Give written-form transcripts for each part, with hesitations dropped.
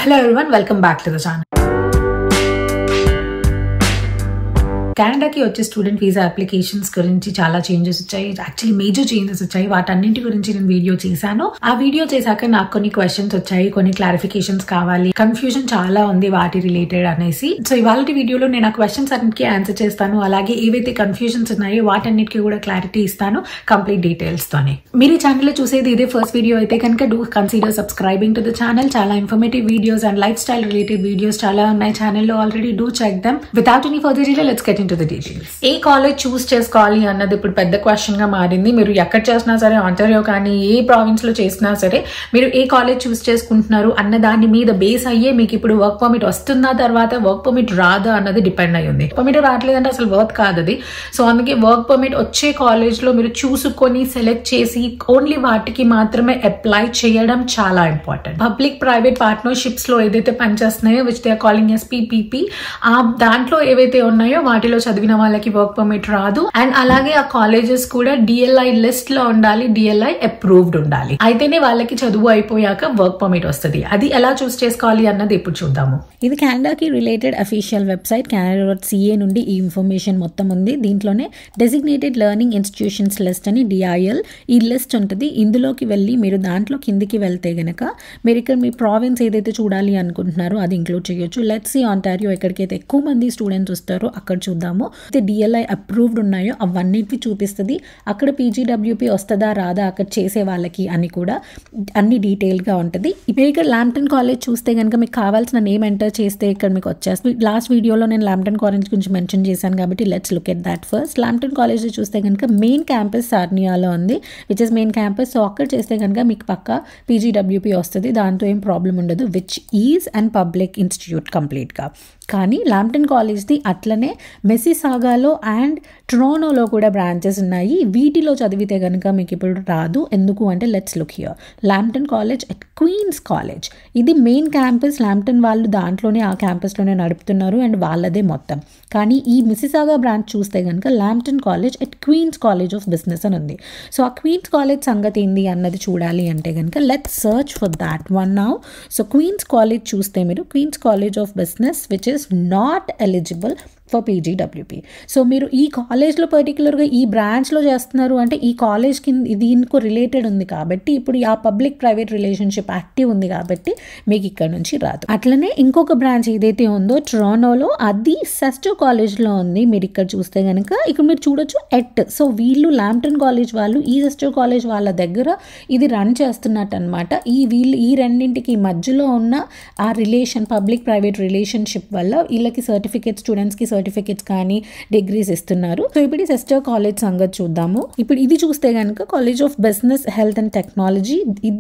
Hello everyone, welcome back to the channel. కెనడాకి వచ్చే student visa applications గురించి చాలా changes వచ్చాయి. యాక్చువల్లీ మేజర్ చేంజెస్ వచ్చాయి. వాటన్నింటి గురించి నేను వీడియో చేశాను. ఆ వీడియో చేశాక నాకు కొన్ని క్వశ్చన్స్ వచ్చాయి, కొన్ని క్లారిఫికేషన్స్ కావాలి, కన్ఫ్యూజన్ చాలా ఉంది వాటి రిలేటెడ్ అనేసి. సో ఇవాళ వీడియోలో నేను ఆ క్వశ్చన్స్ అన్నిటికీ ఆన్సర్ చేస్తాను. అలాగే ఏవైతే కన్ఫ్యూజన్స్ ఉన్నాయో వాటన్నిటికీ కూడా క్లారిటీ ఇస్తాను కంప్లీట్ డీటెయిల్స్ తోనే. మీరు ఈ ఛానల్లో చూసేది ఇదే ఫస్ట్ వీడియో అయితే కనుక do consider subscribing to the channel. చాలా informative videos and lifestyle related videos చాలా ఉన్నాయి ఛానల్లో already. Do check them. Without any further delay let's get into the details. ఏ కాలేజ్ చూస్ చేసుకోవాలి అన్నది ఇప్పుడు పెద్ద క్వశ్చన్ గా మారింది. మీరు ఎక్కడ చేసినా సరే, ఆంటారియో కానీ ఏ ప్రావిన్స్ లో చేసినా సరే, మీరు ఏ కాలేజ్ చూస్ చేసుకుంటున్నారు అన్న దాని మీద బేస్ అయ్యే మీకు ఇప్పుడు వర్క్ పర్మిట్ వస్తుందా, తర్వాత వర్క్ పర్మిట్ రాదా అన్నది డిపెండ్ అయ్యి ఉంది. పర్మిట్ రావట్లేదంటే అసలు వర్క్ కాదు అది. సో అందుకే వర్క్ పర్మిట్ వచ్చే కాలేజ్ లో మీరు చూసుకొని సెలెక్ట్ చేసి ఓన్లీ వాటికి మాత్రమే అప్లై చేయడం చాలా ఇంపార్టెంట్. పబ్లిక్ ప్రైవేట్ పార్ట్నర్షిప్స్ లో ఏదైతే పనిచేస్తున్నాయో which they are calling as PPP, ఆ దాంట్లో ఏవైతే ఉన్నాయో వాటిలో చదివిన వాళ్ళకి వర్క్ పర్మిట్ రాదు. అండ్ అలాగే ఆ కాలేజెస్ కూడా DLI లిస్ట్ లో ఉండాలి, DLI అప్రూవ్డ్ ఉండాలి. అయితేనే వాళ్ళకి చదువు అయిపోయాక వర్క్ పర్మిట్ వస్తుంది. అది ఎలా చూస్ చేసుకోవాలి అన్నది ఇప్పుడు చూద్దాము. ఇది కెనడాకి రిలేటెడ్ అఫీషియల్ వెబ్సైట్ canada.ca నుండి ఈ ఇన్ఫర్మేషన్ మొత్తం ఉంది. దీంట్లోనే డెసిగ్నేటెడ్ లెర్నింగ్ ఇన్స్టిట్యూషన్స్ లిస్ట్ అని DIL ఈ లిస్ట్ ఉంటుంది. ఇందులోకి వెళ్ళి మీరు దాంట్లో కిందికి వెళ్తే గనక మీరు ఇక్కడ మీ ప్రావిన్స్ ఏదైతే చూడాలి అనుకుంటున్నారో అది ఇంక్లూడ్ చేయొచ్చు. లెట్స్ సీ ఆంటారియో, ఎక్కడికైతే ఎక్కువ మంది స్టూడెంట్స్ వస్తారో అక్కడ చూద్దాము. అయితే DLI అప్రూవ్డ్ ఉన్నాయో అవన్నిటిని చూపిస్తుంది. అక్కడ PGWP వస్తుందా రాదా అక్కడ చేసే వాళ్ళకి అని కూడా అన్ని డీటెయిల్గా ఉంటుంది. ఇప్పుడు ఇక్కడ లాంప్టన్ కాలేజ్ చూస్తే కనుక మీకు కావాల్సిన నేమ్ ఎంటర్ చేస్తే ఇక్కడ మీకు వచ్చేస్తుంది. లాస్ట్ వీడియోలో నేను లాంప్టన్ కాలేజ్ గురించి మెన్షన్ చేశాను కాబట్టి let's look at that first. Lambton college చూస్తే కనుక మెయిన్ క్యాంపస్ సార్నియాలో ఉంది, which is main campus. So అక్కడ చేస్తే కనుక మీకు పక్కా PGWP వస్తుంది, దాంతో ఏం ప్రాబ్లం ఉండదు, which is and public institute కంప్లీట్గా. కానీ లాంప్టన్ కాలేజ్ది అట్లనే మెస్సీసాగాలో అండ్ టొరంటోలో కూడా బ్రాంచెస్ ఉన్నాయి. వీటిలో చదివితే కనుక మీకు ఇప్పుడు రాదు. ఎందుకు అంటే let's look here. Lambton college at Queen's college, ఇది మెయిన్ క్యాంపస్. లాంప్టన్ వాళ్ళు దాంట్లోనే ఆ క్యాంపస్లోనే నడుపుతున్నారు అండ్ వాళ్ళదే మొత్తం. కానీ ఈ మిస్సిసాగా బ్రాంచ్ చూస్తే కనుక Lambton college at Queen's college of business అని ఉంది. సో ఆ క్వీన్స్ కాలేజ్ సంగతి ఏంది అన్నది చూడాలి అంటే కనుక let's search for that one now. So queens college చూస్తే మీరు queens college of business which is not eligible for PGWP. So మీరు ఈ కాలేజ్లో పర్టికులర్గా ఈ బ్రాంచ్లో చేస్తున్నారు అంటే ఈ కాలేజ్కి దీనికి రిలేటెడ్ ఉంది కాబట్టి ఇప్పుడు ఆ పబ్లిక్ ప్రైవేట్ రిలేషన్షిప్ యాక్టివ్ ఉంది కాబట్టి మీకు ఇక్కడ నుంచి రాదు. అట్లనే ఇంకొక బ్రాంచ్ ఏదైతే ఉందో టొరంటోలో, అది సెస్టో కాలేజ్లో ఉంది. మీరు ఇక్కడ చూస్తే కనుక ఇక్కడ మీరు చూడొచ్చు ఎట్. సో వీళ్ళు లాంప్టన్ కాలేజ్ వాళ్ళు ఈ సెస్టో కాలేజ్ వాళ్ళ దగ్గర ఇది రన్ చేస్తున్నట్టు అనమాట. వీళ్ళు ఈ రెండింటికి మధ్యలో ఉన్న ఆ రిలేషన్, పబ్లిక్ ప్రైవేట్ రిలేషన్షిప్ వల్ల వీళ్ళకి సర్టిఫికేట్, స్టూడెంట్స్కి సర్టిఫికేట్స్ కానీ డిగ్రీస్ ఇస్తున్నారు. సో ఇప్పుడు ఈ సెస్టర్ కాలేజ్ సంగతి చూద్దాము. ఇప్పుడు ఇది చూస్తే కనుక college of business health and technology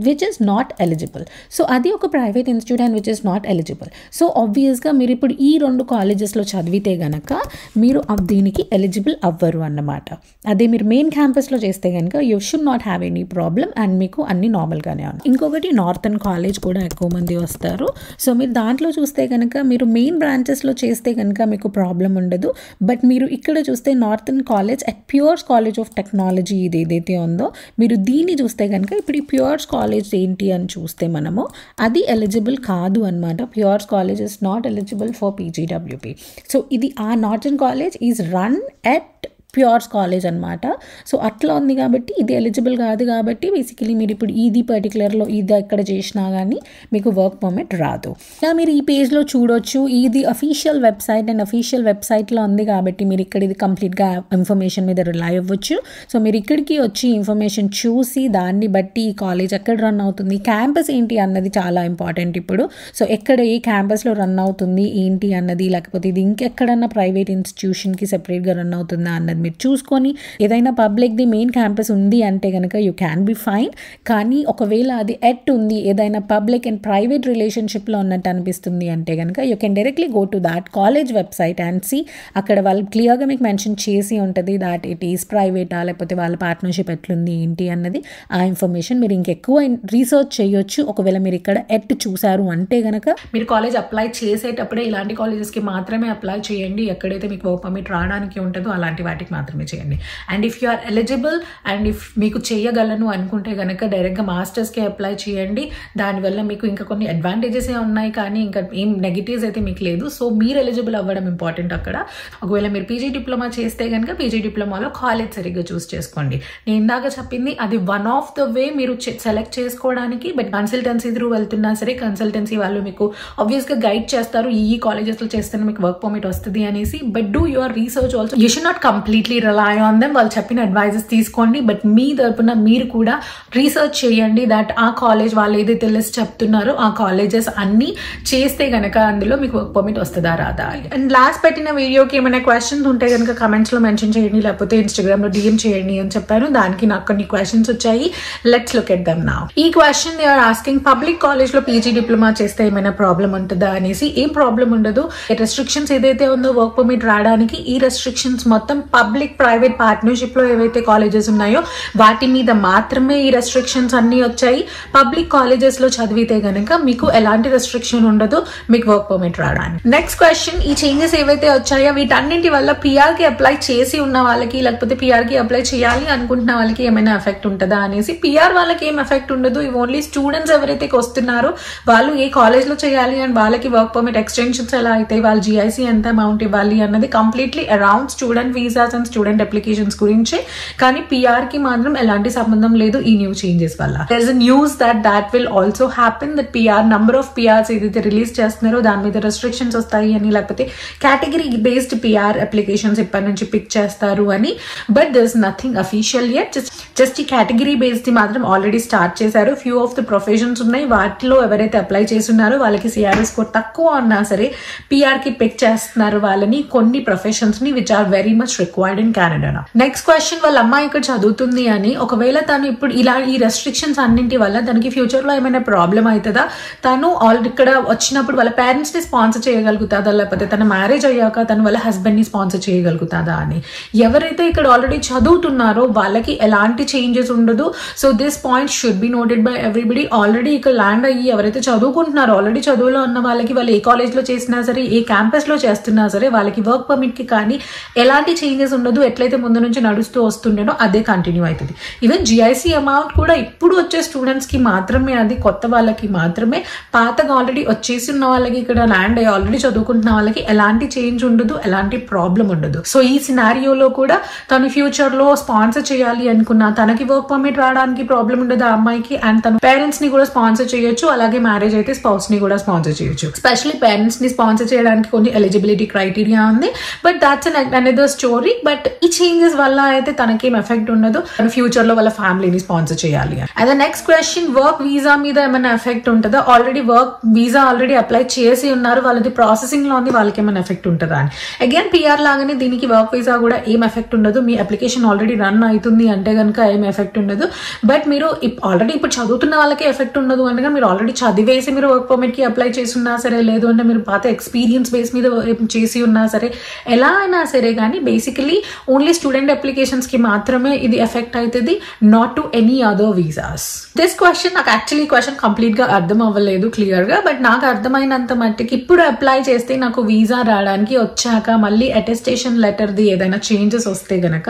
which is not eligible. So అది ఒక private institute and which is not eligible. So ఆబ్వియస్గా మీరు ఇప్పుడు ఈ రెండు కాలేజెస్లో చదివితే కనుక మీరు దీనికి ఎలిజిబుల్ అవ్వరు అన్నమాట. అదే మీరు మెయిన్ క్యాంపస్లో చేస్తే కనుక you should not have any problem and మీకు అన్ని నార్మల్గానే ఉన్నాయి. ఇంకొకటి నార్థన్ కాలేజ్ కూడా ఎక్కువ మంది వస్తారు. సో మీరు దాంట్లో చూస్తే కనుక మీరు మెయిన్ బ్రాంచెస్లో చేస్తే కనుక మీకు ప్రాబ్లం ఉండదు. బట్ మీరు ఇక్కడ చూస్తే northern college at pures college of technology ఇది ఏదైతే ఉందో మీరు దీన్ని చూస్తే కనుక ఇప్పుడు ఈ ప్యూర్స్ కాలేజ్ ఏంటి అని చూస్తే మనము అది ఎలిజిబుల్ కాదు అనమాట. Pures college is not eligible for PGWP. So ఇది ఆ northern college is run at pures college అనమాట. సో అట్లా ఉంది కాబట్టి ఇది ఎలిజిబుల్ కాదు కాబట్టి బేసికలీ మీరు ఇప్పుడు ఇది పర్టికులర్లో ఇది ఎక్కడ చేసినా కానీ మీకు వర్క్ పర్మిట్ రాదు. ఇలా మీరు ఈ పేజ్లో చూడొచ్చు. ఇది అఫీషియల్ వెబ్సైట్ అండ్ అఫీషియల్ వెబ్సైట్లో ఉంది కాబట్టి మీరు ఇక్కడ ఇది కంప్లీట్గా ఇన్ఫర్మేషన్ మీద రిలై అవ్వచ్చు. సో మీరు ఇక్కడికి వచ్చి ఇన్ఫర్మేషన్ చూసి దాన్ని బట్టి ఈ కాలేజ్ ఎక్కడ రన్ అవుతుంది, క్యాంపస్ ఏంటి అన్నది చాలా ఇంపార్టెంట్ ఇప్పుడు. సో ఎక్కడ ఏ క్యాంపస్లో రన్ అవుతుంది ఏంటి అన్నది, లేకపోతే ఇది ఇంకెక్కడన్నా ప్రైవేట్ ఇన్స్టిట్యూషన్కి సెపరేట్గా రన్ అవుతుందా అన్నది మీరు చూసుకొని ఏదైనా పబ్లిక్ది మెయిన్ క్యాంపస్ ఉంది అంటే కనుక యూ క్యాన్ బి ఫైన్. కానీ ఒకవేళ అది ఎట్ ఉంది, ఏదైనా పబ్లిక్ అండ్ ప్రైవేట్ రిలేషన్షిప్లో ఉన్నట్టు అనిపిస్తుంది అంటే కనుక you can directly go to that college website and see. అక్కడ వాళ్ళు క్లియర్గా మీకు మెన్షన్ చేసి ఉంటుంది దాట్ ఇట్ ఈస్ ప్రైవేటా లేకపోతే వాళ్ళ పార్ట్నర్షిప్ ఎట్లుంది ఏంటి అన్నది. ఆ ఇన్ఫర్మేషన్ మీరు ఇంకెక్కువ రీసెర్చ్ చేయొచ్చు. ఒకవేళ మీరు ఇక్కడ ఎట్ చూసారు అంటే కనుక మీరు కాలేజ్ అప్లై చేసేటప్పుడే ఇలాంటి కాలేజెస్కి మాత్రమే అప్లై చేయండి. ఎక్కడైతే మీకు వర్క్ పర్మిట్ రావడానికి ఉంటుందో అలాంటి వాటికి మాత్రమే చేయండి. And if you are eligible and if మీకు చేయగలను అనుకుంటే కనుక డైరెక్ట్గా మాస్టర్స్కి అప్లై చేయండి. దానివల్ల మీకు ఇంకా కొన్ని అడ్వాంటేజెస్ ఉన్నాయి, కానీ ఇంకా ఏం నెగిటివ్స్ అయితే మీకు లేదు. సో మీరు ఎలిజిబుల్ అవ్వడం ఇంపార్టెంట్ అక్కడ. ఒకవేళ మీరు పీజీ డిప్లొమా చేస్తే కనుక పీజీ డిప్లొమాలో కాలేజ్ సరిగ్గా చూస్ చేసుకోండి. నేను ఇందాక చెప్పింది అది వన్ ఆఫ్ ద వే మీరు సెలెక్ట్ చేసుకోవడానికి. బట్ కన్సల్టెన్సీ త్రూ వెళ్తున్నా సరే కన్సల్టెన్సీ వాళ్ళు మీకు ఆబ్వియస్గా గైడ్ చేస్తారు, ఈ కాలేజెస్లో చేస్తేనే మీకు వర్క్ పర్మిట్ వస్తుంది అనేసి. But do your research also. You should not completely rely on them. వాళ్ళు చెప్పిన అడ్వైజెస్ తీసుకోండి, బట్ మీ తరపున మీరు కూడా రీసెర్చ్ చేయండి దట్ ఆ కాలేజ్ వాళ్ళు ఏదైతే లిస్ట్ చెప్తున్నారో ఆ కాలేజెస్ అన్ని చేస్తే గనక అందులో మీకు వర్క్ పర్మిట్ వస్తుందా రాదా. అండ్ లాస్ట్ పెట్టిన వీడియోకి ఏమైనా క్వశ్చన్స్ ఉంటే కనుక కమెంట్స్ లో మెన్షన్ చేయండి, లేకపోతే ఇన్స్టాగ్రామ్ లో DM చేయండి అని చెప్పాను. దానికి నాకు కొన్ని క్వశ్చన్స్ వచ్చాయి. Let's look at them now. ఈ question they are asking, public college లో పీజీ డిప్లొమా చేస్తే ఏమైనా ప్రాబ్లం ఉంటుందా అనేసి. ఏం ప్రాబ్లం ఉండదు. రెస్ట్రిక్షన్స్ ఏదైతే ఉందో వర్క్ పర్మిట్ రావడానికి, ఈ రెస్ట్రిక్షన్స్ మొత్తం పబ్లిక్ ప్రైవేట్ పార్ట్నర్షిప్ లో ఏవైతే కాలేజెస్ ఉన్నాయో వాటి మీద మాత్రమే ఈ రెస్ట్రిక్షన్స్ అన్ని వచ్చాయి. పబ్లిక్ కాలేజెస్ లో చదివితే గనక మీకు ఎలాంటి రెస్ట్రిక్షన్ ఉండదు మీకు వర్క్ పర్మిట్ రావడానికి. నెక్స్ట్ క్వశ్చన్, ఈ చేంజెస్ ఏవైతే వచ్చాయో వీటన్నింటి వల్ల PR కి అప్లై చేసి ఉన్న వాళ్ళకి లేకపోతే PR కి అప్లై చేయాలి అనుకుంటున్న వాళ్ళకి ఏమైనా ఎఫెక్ట్ ఉంటుందా అనేసి. PR వాళ్ళకి ఏం ఎఫెక్ట్ ఉండదు. ఇవి ఓన్లీ స్టూడెంట్స్ ఎవరైతే వస్తున్నారో వాళ్ళు ఏ కాలేజ్ లో చేయాలి అండ్ వాళ్ళకి వర్క్ పర్మిట్ ఎక్స్టెన్షన్స్ ఎలా అయితే, వాళ్ళ GIC ఎంత అమౌంట్ ఇవ్వాలి అన్నది completely around student visas and student applications గురించి. కానీ PR కి మాత్రం ఎలాంటి సంబంధం లేదు ఈ న్యూ చేంజెస్ వల్ల. There is a news that will also happen, that number of PRs ఏదైతే రిలీజ్ చేస్తున్నారో దాని మీద రెస్ట్రిక్షన్స్ వస్తాయి అని, లేకపోతే కేటగిరీ బేస్డ్ PR అప్లికేషన్స్ ఇప్పటి నుంచి పిక్ చేస్తారు అని. But there is nothing official yet. Just ఈ కేటగిరీ బేస్డ్ మాత్రం ఆల్రెడీ స్టార్ట్ చేశారు. ఫ్యూ ఆఫ్ ద ప్రొఫెషన్స్ ఉన్నాయి, వాటిలో ఎవరైతే అప్లై చేస్తున్నారో వాళ్ళకి CRS స్కోర్ తక్కువ ఉన్నా సరే PR కి పిక్ చేస్తున్నారు వాళ్ళని, కొన్ని ప్రొఫెషన్స్ ని which are very much required in Canada. Next question, వాళ్ళ అమ్మాయి ఇక్కడ చదువుతుంది అని, ఒకవేళ తను ఇప్పుడు ఇలా ఈ రెస్ట్రిక్షన్స్ అన్నింటి వల్ల తనకి ఫ్యూచర్ లో ఏమైనా ప్రాబ్లం అవుతుందా, తను ఆల్రెడీ ఇక్కడ వచ్చినప్పుడు వాళ్ళ పేరెంట్స్ ని స్పాన్సర్ చేయగలుగుతుందా, లేకపోతే తన మ్యారేజ్ అయ్యాక తను వాళ్ళ హస్బెండ్ ని స్పాన్సర్ చేయగలుగుతుందా అని. ఎవరైతే ఇక్కడ ఆల్రెడీ చదువుతున్నారో వాళ్ళకి ఎలాంటి చేంజెస్ ఉండదు. So this point should be noted by everybody. Already ఇక్కడ ల్యాండ్ అయ్యి ఎవరైతే చదువుకుంటున్నారో, ఆల్రెడీ చదువులో ఉన్న వాళ్ళకి, వాళ్ళు ఏ కాలేజ్ లో చేసినా సరే ఏ క్యాంపస్ లో చేస్తున్నా సరే వాళ్ళకి వర్క్ పర్మిట్ కి కానీ ఎలాంటి చేంజెస్ ఉండదు. ఎట్లయితే ముందు నుంచి నడుస్తూ వస్తుండేనో అదే కంటిన్యూ అవుతుంది. ఈవెన్ GIC అమౌంట్ కూడా ఇప్పుడు వచ్చే స్టూడెంట్స్ కి మాత్రమే, అది కొత్త వాళ్ళకి మాత్రమే. పాతగా ఆల్రెడీ వచ్చేసి ఉన్న వాళ్ళకి, ఇక్కడ ల్యాండ్ అయ్యి ఆల్రెడీ చదువుకుంటున్న వాళ్ళకి ఎలాంటి చేంజ్ ఉండదు, ఎలాంటి ప్రాబ్లం ఉండదు. సో ఈ సినారియోలో కూడా తను ఫ్యూచర్ లో స్పాన్సర్ చేయాలి అనుకున్నా తనకి వర్క్ పర్మిట్ రావడానికి ప్రాబ్లం ఉండదు ఆ అమ్మాయికి. అండ్ తన పేరెంట్స్ ని కూడా స్పాన్సర్ చేయొచ్చు, అలాగే మ్యారేజ్ అయితే స్పౌస్ ని కూడా స్పాన్సర్ చేయొచ్చు. స్పెషల్లీ పేరెంట్స్ ని స్పాన్సర్ చేయడానికి కొన్ని ఎలిజిబిలిటీ క్రైటీరియా ఉంది, but that's another story. But ఈ చేంజెస్ వల్ల అయితే తనకేం ఎఫెక్ట్ ఉండదు, తన ఫ్యూచర్ లో వాళ్ళ ఫ్యామిలీని స్పాన్సర్ చేయాలి. And the next question, work visa మీద ఏమైనా ఎఫెక్ట్ ఉంటుందా. Already work visa already apply చేసి ఉన్నారు, వాళ్ళది ప్రాసెసింగ్ లో ఉంది, వాళ్ళకి ఏమైనా ఎఫెక్ట్ ఉంటుందా అని. అగైన్ PR లాగానే దీనికి వర్క్ వీసా కూడా ఏం ఎఫెక్ట్ ఉండదు. మీ అప్లికేషన్ ఆల్రెడీ రన్ అవుతుంది అంటే కనుక ఏం ఎఫెక్ట్ ఉండదు. బట్ మీరు ఆల్రెడీ ఇప్పుడు చదువుతున్న వాళ్ళకి ఎఫెక్ట్ ఉండదు అనగా, మీరు ఆల్రెడీ చదివేసి మీరు వర్క్ పర్మిట్ కి అప్లై చేసి ఉన్నా సరే, లేదు అంటే మీరు పాత ఎక్స్పీరియన్స్ బేస్ మీద చేసి ఉన్నా సరే, ఎలా అయినా సరే కానీ బేసికలీ ఓన్లీ స్టూడెంట్ అప్లికేషన్స్ కి మాత్రమే ఇది ఎఫెక్ట్ అవుతుంది, not to any other visas. This question నాకు యాక్చువల్లీ క్వశ్చన్ కంప్లీట్ గా అర్థం అవ్వలేదు క్లియర్ గా, బట్ నాకు అర్థమైనంత మట్టికి ఇప్పుడు అప్లై చేస్తే నాకు వీసా రావడానికి వచ్చాక మళ్ళీ అటెస్టేషన్ లెటర్ది ఏదైనా చేంజెస్ వస్తే గనక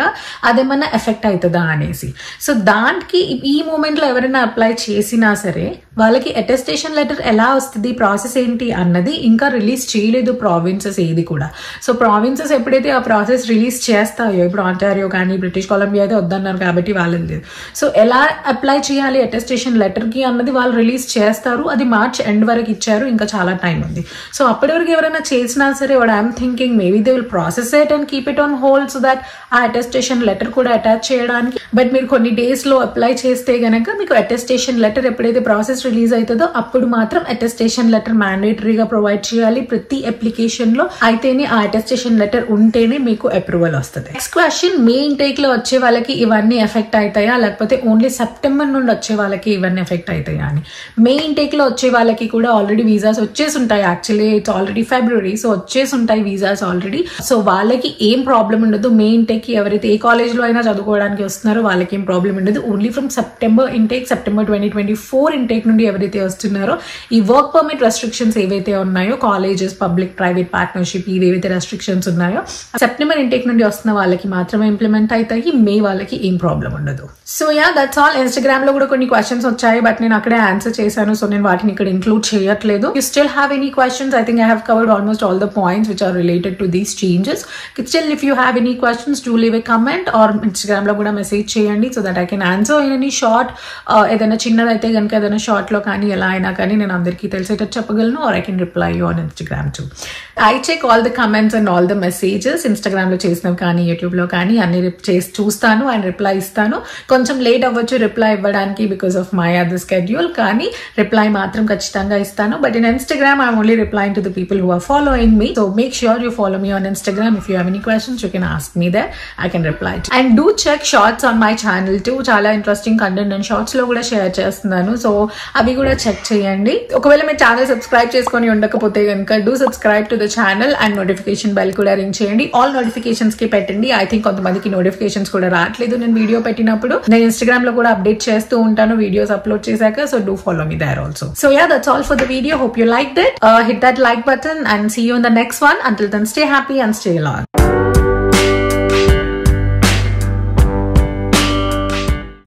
అదేమన్నా ఎఫెక్ట్ అవుతుందా అనేసి. సో దానికి ఈ మూమెంట్ లో ఎవరైనా అప్లై చేసినా సరే వాళ్ళకి అటెస్టేషన్ లెటర్ ఎలా వస్తుంది, ప్రాసెస్ ఏంటి అన్నది ఇంకా రిలీజ్ చేయలేదు ప్రావిన్సెస్ ఏది కూడా. సో ప్రావిన్సెస్ ఎప్పుడైతే ఆ ప్రాసెస్ రిలీజ్ చేస్తాయో, ఇప్పుడు ఆంటారియో కానీ బ్రిటిష్ కొలంబియా అయితే వద్దన్నారు కాబట్టి వాళ్ళది లేదు. సో ఎలా అప్లై చేయాలి అటెస్టేషన్ లెటర్ కి అన్నది వాళ్ళు రిలీజ్ చేస్తారు. అది మార్చ్ ఎండ్ వరకు ఇచ్చారు, ఇంకా చాలా టైం ఉంది. సో అప్పటి వరకు ఎవరైనా చేసినా సరే what I'm thinking maybe they will process it and keep it on hold so that ఆ అటెస్టేషన్ లెటర్ కూడా అటాచ్ చేయడానికి. బట్ మీరు కొన్ని డేస్ లో అప్లై చేస్తే గనక మీకు అటెస్టేషన్ లెటర్ ఎప్పుడైతే ప్రాసెస్ రిలీజ్ అవుతుందో అప్పుడు మాత్రం అటెస్టేషన్ లెటర్ మ్యాండేటరీగా ప్రొవైడ్ చేయాలి ప్రతి అప్లికేషన్ లో. అయితేనే ఆ అటెస్టేషన్ లెటర్ ఉంటేనే మీకు అప్రూవల్ వస్తుంది. నెక్స్ట్ క్వశ్చన్, మే ఇంటేక్ లో వచ్చే వాళ్ళకి ఇవన్నీ ఎఫెక్ట్ అవుతాయా, లేకపోతే ఓన్లీ సెప్టెంబర్ నుండి వచ్చే వాళ్ళకి ఇవన్నీ ఎఫెక్ట్ అవుతాయా అని. మే ఇంటేక్ లో వచ్చే వాళ్ళకి కూడా ఆల్రెడీ వీసాస్ వచ్చేసి ఉంటాయి. Actually it's already February, so వచ్చేసి ఉంటాయి వీసాస్ ఆల్రెడీ. సో వాళ్ళకి ఏం ప్రాబ్లం ఉండదు. మే ఇంటేక్ కి ఎవరైతే ఏ కాలేజ్ లో అయినా చదువుకోవడానికి వస్తున్నారో వాళ్ళకి ఏం ప్రాబ్లం ఉండదు. Only from September intake, September 2024 intake నుండి ఎవరైతే వస్తున్నారో ఈ వర్క్ పర్మిట్ రెస్ట్రిక్షన్స్ ఏవైతే ఉన్నాయో, కాలేజెస్ పబ్లిక్ ప్రైవేట్ పార్ట్నర్షిప్ ఇవేవైతే రెస్ట్రిక్షన్స్ ఉన్నాయో సెప్టెంబర్ ఇంటేక్ నుండి వస్తున్న వాళ్ళకి మాత్రమే ఇంప్లిమెంట్ అవుతాయి, మే వాళ్ళకి ఏం ప్రాబ్లం ఉండదు. So ya that's all. Instagram లో కూడా కొన్ని క్వశ్చన్స్ వచ్చాయి, బట్ నేను అక్కడే ఆన్సర్ చేశాను, సో నేను వాటిని ఇక్కడ ఇంక్లూడ్ చేయట్లేదు. You still have any questions? I think I have covered almost all the points which are related to these changes. Still if you have any questions do leave a comment or Instagram లో కూడా message చేయండి, so that I can answer in any short. ఏదైనా చిన్నదైతే కనుక ఏదైనా short లో కానీ ఎలా అయినా కానీ నేను అందరికీ తెలిసేటట్టు చెప్పగలను, or I can reply you on Instagram too. I check all the comments and all the messages. Instagram లో చేసినవి కానీ యూట్యూబ్ లో కానీ అన్ని చేసి చూస్తాను అండ్ రిప్లై ఇస్తాను. కొంచెం లేట్ అవ్వచ్చు రిప్లై ఇవ్వడానికి because of my other schedule, కానీ రిప్లై మాత్రం ఖచ్చితంగా ఇస్తాను. But in Instagram I'm only replying to the people who are following me. So make sure you follow me on Instagram. If you have any questions you can ask me there, I can reply. And do check shorts on my channel too. చాలా interesting content నేను shorts లో కూడా share చేస్తున్నాను, so అవి కూడా check చేయండి. ఒకవేళ మీ channel subscribe చేసుకొని ఉండకపోతే కనుక do subscribe to the channel and notification bell కూడా రింగ్ చేయండి. ఆల్ నోటిఫికేషన్స్ కి పెట్టండి. ఐ థింక్ కొంతమందికి నోటిఫికేషన్స్ కూడా రావట్లేదు నేను వీడియో పెట్టినప్పుడు. నేను ఇన్స్టాగ్రామ్ లో కూడా అప్డేట్ చేస్తూ ఉంటాను వీడియోస్ అప్లోడ్ చేశాక, so do follow me there also. So ya that's all for the video. Hope you liked it. Hit that like button and see you in the next one. Until then, stay happy and stay along.